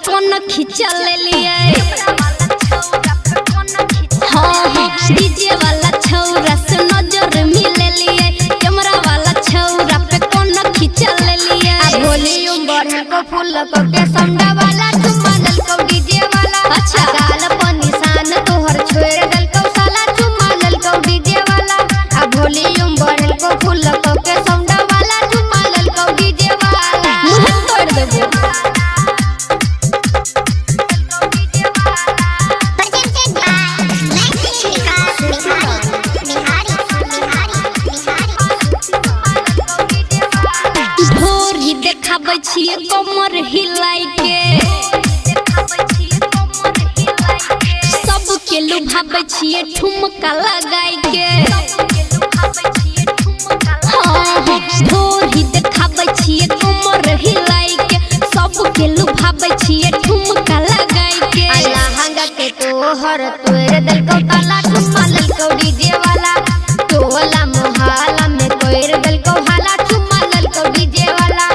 कौन खिंचा ले लिए हाँ डीजे वाला छौरा से नजर मिले लिए कैमरा वाला छौरा पे कौन खिंचा ले लिए वॉल्यूम बढ़ल को फुल को के समझा वाला चुम्मा दल को डीजे वाला अच्छा गाल पर निशान तोहर छोड़ दल को साला चुम्मा दल को डीजे वाला अब वॉल्यूम बढ़ल को फुल को के समझा वाला चुम्मा दल को डीजे वाला मुंह तोड़ देबो देखाबै छियै कमर हिलाई के सबके लुभाबै छियै ठुमका लगाई के हाँ ढोरी देखाबै छियै कमर हिलाई के सबके लुभाबै छियै ठुमका लगाई के लहंगा के तोहर तोड़ दल को ताला चुम्मा दल को डीजे वाला टोला मोहल्ला में तोड़ दल को हाला चुम्मा दल को डीजे वाला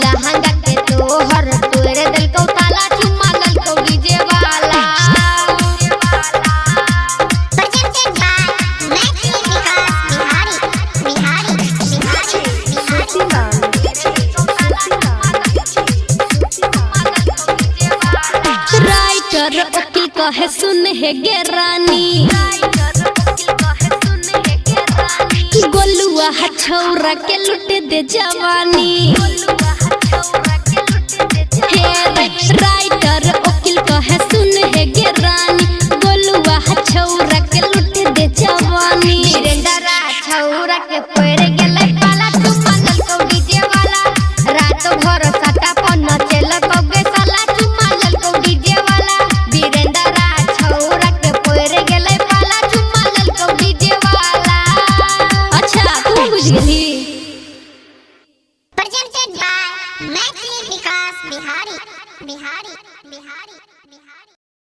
लहंगा के तोहर तोड़ दल को ताला चुम्मा दल को डीजे वाला राइटर वकील कहे सुन हे गे रानी गोलुआ छौरा के लुट दे जवानी राइटर वकील कहे सुन हे गे रानी गोलुआ छौरा के लुट दे जवानी छौरा के पैर